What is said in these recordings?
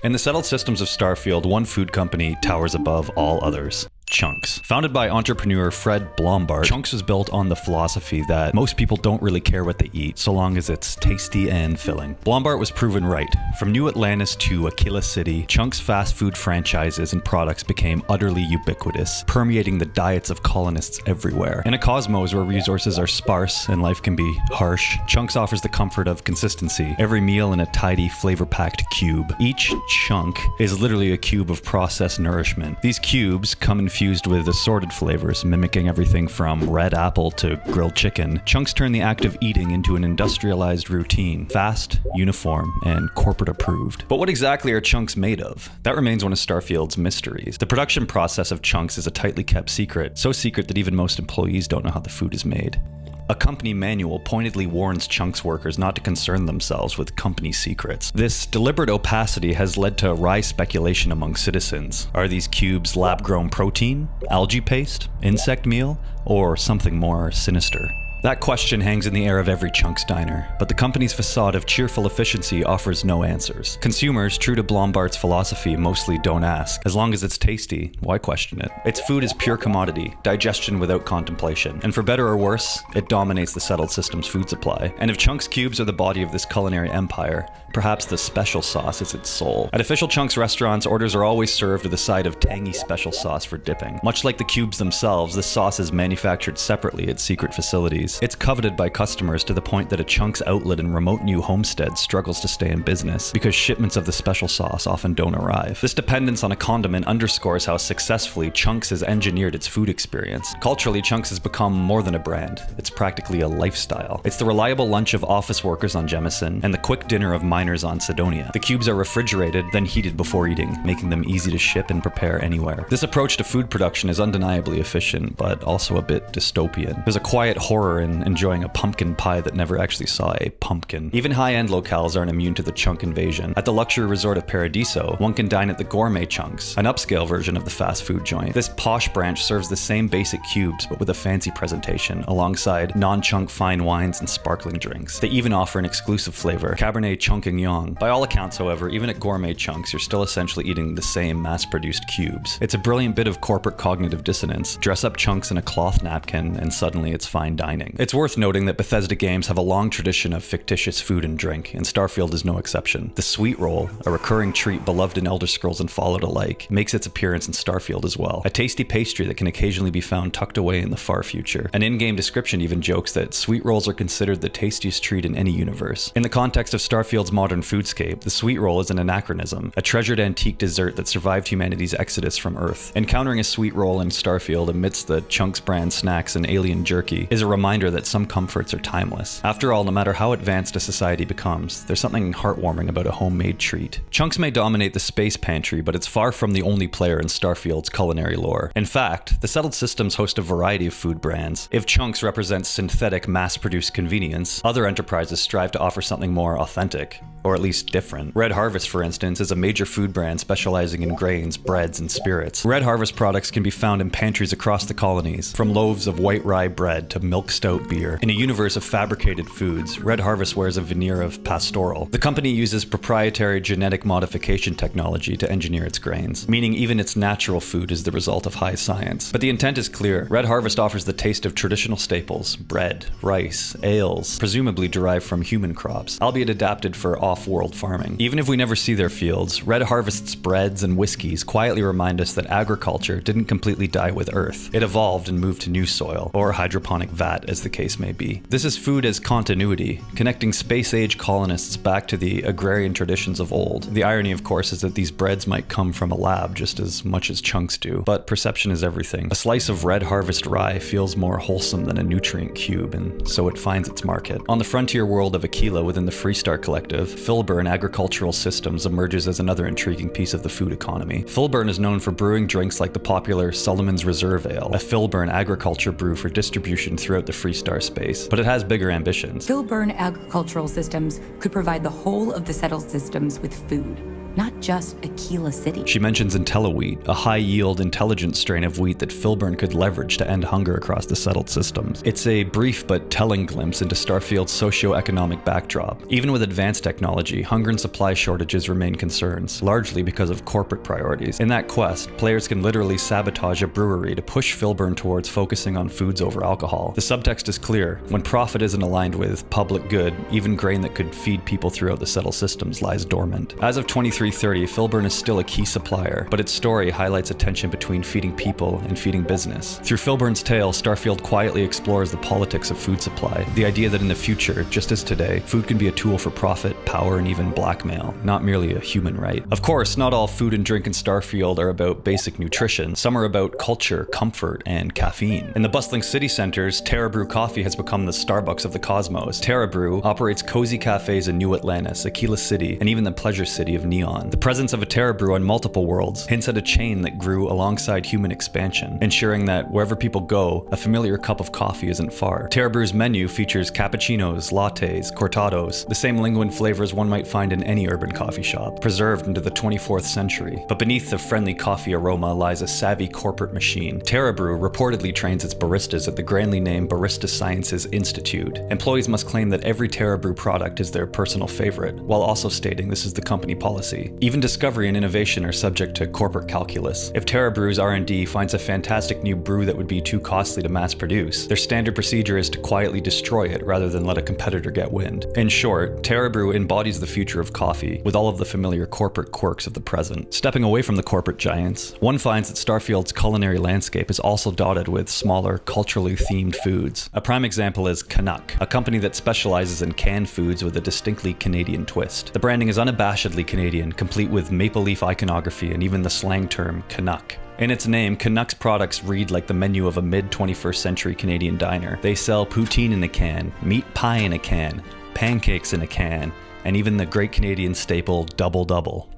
In the settled systems of Starfield, one food company towers above all others. Chunks. Founded by entrepreneur Fred Blombart, Chunks is built on the philosophy that most people don't really care what they eat, so long as it's tasty and filling. Blombart was proven right. From New Atlantis to Aquila City, Chunks' fast food franchises and products became utterly ubiquitous, permeating the diets of colonists everywhere. In a cosmos where resources are sparse and life can be harsh, Chunks offers the comfort of consistency, every meal in a tidy, flavor-packed cube. Each chunk is literally a cube of processed nourishment. These cubes come infused with assorted flavors, mimicking everything from red apple to grilled chicken. Chunks turn the act of eating into an industrialized routine, fast, uniform, and corporate approved. But what exactly are chunks made of? That remains one of Starfield's mysteries. The production process of chunks is a tightly kept secret, so secret that even most employees don't know how the food is made. A company manual pointedly warns Chunks workers not to concern themselves with company secrets. This deliberate opacity has led to wry speculation among citizens. Are these cubes lab-grown protein, algae paste, insect meal, or something more sinister? That question hangs in the air of every Chunks diner, but the company's facade of cheerful efficiency offers no answers. Consumers, true to Blombart's philosophy, mostly don't ask. As long as it's tasty, why question it? Its food is pure commodity, digestion without contemplation, and for better or worse, it dominates the settled system's food supply. And if Chunks cubes are the body of this culinary empire, perhaps the special sauce is its soul. At official Chunks restaurants, orders are always served with a side of tangy special sauce for dipping. Much like the cubes themselves, this sauce is manufactured separately at secret facilities. It's coveted by customers to the point that a Chunks outlet in remote New Homestead struggles to stay in business because shipments of the special sauce often don't arrive. This dependence on a condiment underscores how successfully Chunks has engineered its food experience. Culturally, Chunks has become more than a brand. It's practically a lifestyle. It's the reliable lunch of office workers on Jemison and the quick dinner of miners on Sidonia. The cubes are refrigerated, then heated before eating, making them easy to ship and prepare anywhere. This approach to food production is undeniably efficient, but also a bit dystopian. There's a quiet horror in enjoying a pumpkin pie that never actually saw a pumpkin. Even high-end locales aren't immune to the chunk invasion. At the luxury resort of Paradiso, one can dine at the Gourmet Chunks, an upscale version of the fast food joint. This posh branch serves the same basic cubes, but with a fancy presentation, alongside non-chunk fine wines and sparkling drinks. They even offer an exclusive flavor, Cabernet Chunking. By all accounts, however, even at Gourmet Chunks, you're still essentially eating the same mass-produced cubes. It's a brilliant bit of corporate cognitive dissonance. Dress up chunks in a cloth napkin, and suddenly it's fine dining. It's worth noting that Bethesda games have a long tradition of fictitious food and drink, and Starfield is no exception. The sweet roll, a recurring treat beloved in Elder Scrolls and Fallout alike, makes its appearance in Starfield as well. A tasty pastry that can occasionally be found tucked away in the far future. An in-game description even jokes that sweet rolls are considered the tastiest treat in any universe. In the context of Starfield's modern foodscape, the sweet roll is an anachronism, a treasured antique dessert that survived humanity's exodus from Earth. Encountering a sweet roll in Starfield amidst the Chunks brand snacks and alien jerky is a reminder that some comforts are timeless. After all, no matter how advanced a society becomes, there's something heartwarming about a homemade treat. Chunks may dominate the space pantry, but it's far from the only player in Starfield's culinary lore. In fact, the settled systems host a variety of food brands. If Chunks represents synthetic, mass-produced convenience, other enterprises strive to offer something more authentic, or at least different. Red Harvest, for instance, is a major food brand specializing in grains, breads, and spirits. Red Harvest products can be found in pantries across the colonies, from loaves of white rye bread to milk stout beer. In a universe of fabricated foods, Red Harvest wears a veneer of pastoral. The company uses proprietary genetic modification technology to engineer its grains, meaning even its natural food is the result of high science. But the intent is clear. Red Harvest offers the taste of traditional staples, bread, rice, ales, presumably derived from human crops, albeit adapted for off-world farming. Even if we never see their fields, Red Harvest's breads and whiskeys quietly remind us that agriculture didn't completely die with Earth. It evolved and moved to new soil, or hydroponic vat as the case may be. This is food as continuity, connecting space-age colonists back to the agrarian traditions of old. The irony, of course, is that these breads might come from a lab just as much as chunks do, but perception is everything. A slice of Red Harvest rye feels more wholesome than a nutrient cube, and so it finds its market. On the frontier world of Aquila within the Freestar Collective, Filburn Agricultural Systems emerges as another intriguing piece of the food economy. Filburn is known for brewing drinks like the popular Solomon's Reserve Ale, a Filburn agriculture brew for distribution throughout the Freestar space, but it has bigger ambitions. Filburn Agricultural Systems could provide the whole of the settled systems with food. not just Aquila City. She mentions IntelliWheat, a high-yield, intelligent strain of wheat that Filburn could leverage to end hunger across the settled systems. It's a brief but telling glimpse into Starfield's socio-economic backdrop. Even with advanced technology, hunger and supply shortages remain concerns, largely because of corporate priorities. In that quest, players can literally sabotage a brewery to push Filburn towards focusing on foods over alcohol. The subtext is clear: when profit isn't aligned with public good, even grain that could feed people throughout the settled systems lies dormant. As of 2330, Filburn is still a key supplier, but its story highlights a tension between feeding people and feeding business. Through Filburn's tale, Starfield quietly explores the politics of food supply, the idea that in the future, just as today, food can be a tool for profit, power, and even blackmail, not merely a human right. Of course, not all food and drink in Starfield are about basic nutrition. Some are about culture, comfort, and caffeine. In the bustling city centers, TerraBrew coffee has become the Starbucks of the cosmos. TerraBrew operates cozy cafes in New Atlantis, Aquila City, and even the pleasure city of Neon. The presence of a TerraBrew on multiple worlds hints at a chain that grew alongside human expansion, ensuring that wherever people go, a familiar cup of coffee isn't far. TerraBrew's menu features cappuccinos, lattes, cortados, the same linguine flavors one might find in any urban coffee shop, preserved into the 24th century. But beneath the friendly coffee aroma lies a savvy corporate machine. TerraBrew reportedly trains its baristas at the grandly named Barista Sciences Institute. Employees must claim that every TerraBrew product is their personal favorite, while also stating this is the company policy. Even discovery and innovation are subject to corporate calculus. If TerraBrew's R&D finds a fantastic new brew that would be too costly to mass produce, their standard procedure is to quietly destroy it rather than let a competitor get wind. In short, TerraBrew embodies the future of coffee, with all of the familiar corporate quirks of the present. Stepping away from the corporate giants, one finds that Starfield's culinary landscape is also dotted with smaller, culturally themed foods. A prime example is CAN-uck, a company that specializes in canned foods with a distinctly Canadian twist. The branding is unabashedly Canadian, complete with maple leaf iconography and even the slang term CAN-uck. In its name, CAN-uck's products read like the menu of a mid-21st century Canadian diner. They sell poutine in a can, meat pie in a can, pancakes in a can, and even the great Canadian staple Double Double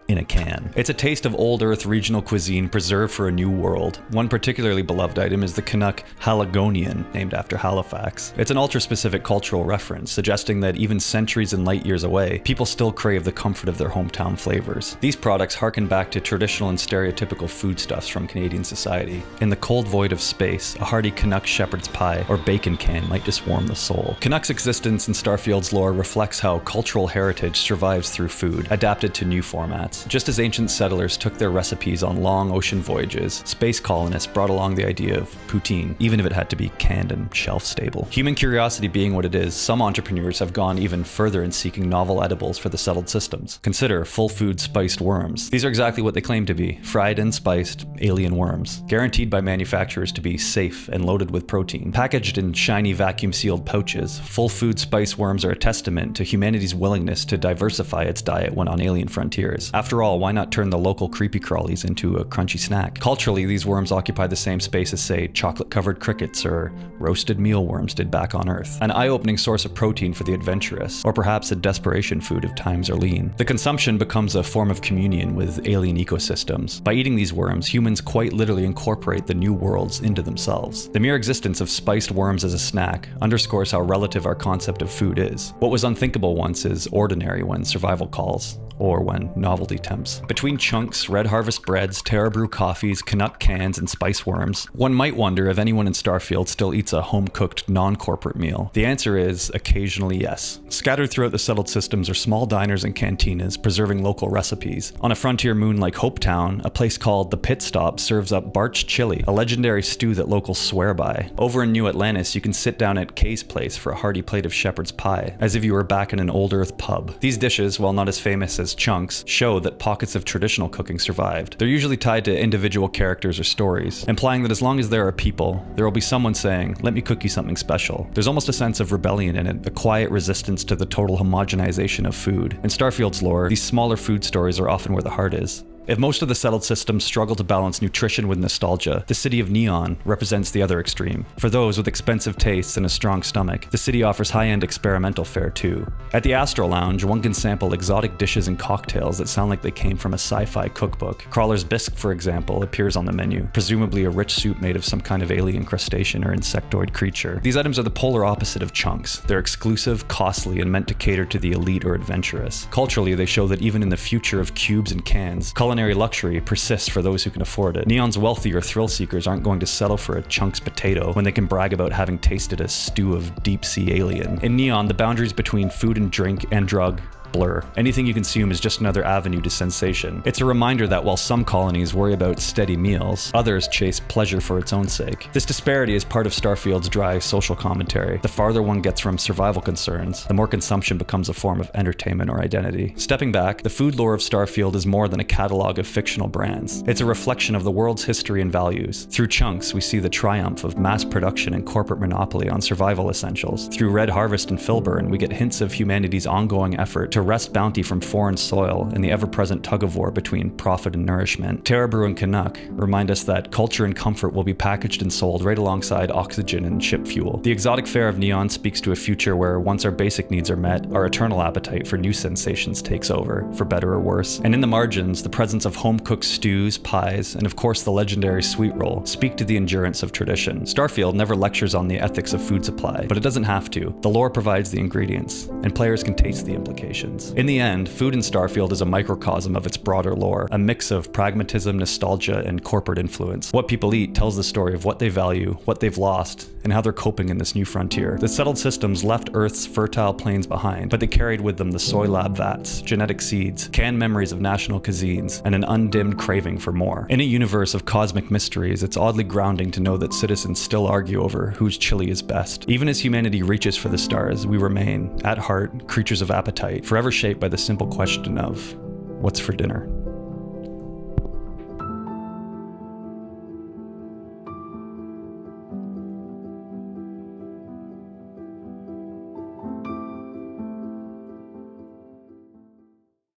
in a can. It's a taste of old earth regional cuisine preserved for a new world. One particularly beloved item is the CAN-uck Haligonian, named after Halifax. It's an ultra-specific cultural reference, suggesting that even centuries and light years away, people still crave the comfort of their hometown flavors. These products harken back to traditional and stereotypical foodstuffs from Canadian society. In the cold void of space, a hearty CAN-uck shepherd's pie or bacon can might just warm the soul. CAN-uck's existence in Starfield's lore reflects how cultural heritage survives through food, adapted to new formats. Just as ancient settlers took their recipes on long ocean voyages, space colonists brought along the idea of poutine, even if it had to be canned and shelf-stable. Human curiosity being what it is, some entrepreneurs have gone even further in seeking novel edibles for the settled systems. Consider Fullfood spiced worms. These are exactly what they claim to be: fried and spiced alien worms, guaranteed by manufacturers to be safe and loaded with protein. Packaged in shiny vacuum-sealed pouches, Fullfood spice worms are a testament to humanity's willingness to diversify its diet when on alien frontiers. After all, why not turn the local creepy crawlies into a crunchy snack? Culturally, these worms occupy the same space as, say, chocolate-covered crickets or roasted mealworms did back on Earth. An eye-opening source of protein for the adventurous, or perhaps a desperation food if times are lean. The consumption becomes a form of communion with alien ecosystems. By eating these worms, humans quite literally incorporate the new worlds into themselves. The mere existence of spiced worms as a snack underscores how relative our concept of food is. What was unthinkable once is ordinary when survival calls, or when novelty tempts. Between chunks, Red Harvest breads, TerraBrew coffees, CAN-uck cans, and spice worms, one might wonder if anyone in Starfield still eats a home-cooked, non-corporate meal. The answer is occasionally yes. Scattered throughout the settled systems are small diners and cantinas preserving local recipes. On a frontier moon like Hopetown, a place called The Pit Stop serves up barch chili, a legendary stew that locals swear by. Over in New Atlantis, you can sit down at Kay's place for a hearty plate of shepherd's pie, as if you were back in an old Earth pub. These dishes, while not as famous as chunks, show that pockets of traditional cooking survived. They're usually tied to individual characters or stories, implying that as long as there are people, there will be someone saying, "Let me cook you something special." There's almost a sense of rebellion in it, a quiet resistance to the total homogenization of food. In Starfield's lore, these smaller food stories are often where the heart is. If most of the settled systems struggle to balance nutrition with nostalgia, the city of Neon represents the other extreme. For those with expensive tastes and a strong stomach, the city offers high-end experimental fare too. At the Astro Lounge, one can sample exotic dishes and cocktails that sound like they came from a sci-fi cookbook. Crawler's Bisque, for example, appears on the menu, presumably a rich soup made of some kind of alien crustacean or insectoid creature. These items are the polar opposite of chunks. They're exclusive, costly, and meant to cater to the elite or adventurous. Culturally, they show that even in the future of cubes and cans, culinary luxury persists for those who can afford it. Neon's wealthier thrill seekers aren't going to settle for a chunks potato when they can brag about having tasted a stew of deep-sea alien. In Neon, the boundaries between food and drink and drug blur. Anything you consume is just another avenue to sensation. It's a reminder that while some colonies worry about steady meals, others chase pleasure for its own sake. This disparity is part of Starfield's dry social commentary. The farther one gets from survival concerns, the more consumption becomes a form of entertainment or identity. Stepping back, the food lore of Starfield is more than a catalog of fictional brands. It's a reflection of the world's history and values. Through Chunks, we see the triumph of mass production and corporate monopoly on survival essentials. Through Red Harvest and Filburn, we get hints of humanity's ongoing effort to wrest bounty from foreign soil in the ever-present tug-of-war between profit and nourishment. TerraBrew and CAN-uck remind us that culture and comfort will be packaged and sold right alongside oxygen and ship fuel. The exotic fare of Neon speaks to a future where once our basic needs are met, our eternal appetite for new sensations takes over, for better or worse. And in the margins, the presence of home-cooked stews, pies, and of course the legendary sweet roll speak to the endurance of tradition. Starfield never lectures on the ethics of food supply, but it doesn't have to. The lore provides the ingredients, and players can taste the implications. In the end, food in Starfield is a microcosm of its broader lore, a mix of pragmatism, nostalgia, and corporate influence. What people eat tells the story of what they value, what they've lost, and how they're coping in this new frontier. The settled systems left Earth's fertile plains behind, but they carried with them the soy lab vats, genetic seeds, canned memories of national cuisines, and an undimmed craving for more. In a universe of cosmic mysteries, it's oddly grounding to know that citizens still argue over whose chili is best. Even as humanity reaches for the stars, we remain, at heart, creatures of appetite, forever shaped by the simple question of, what's for dinner?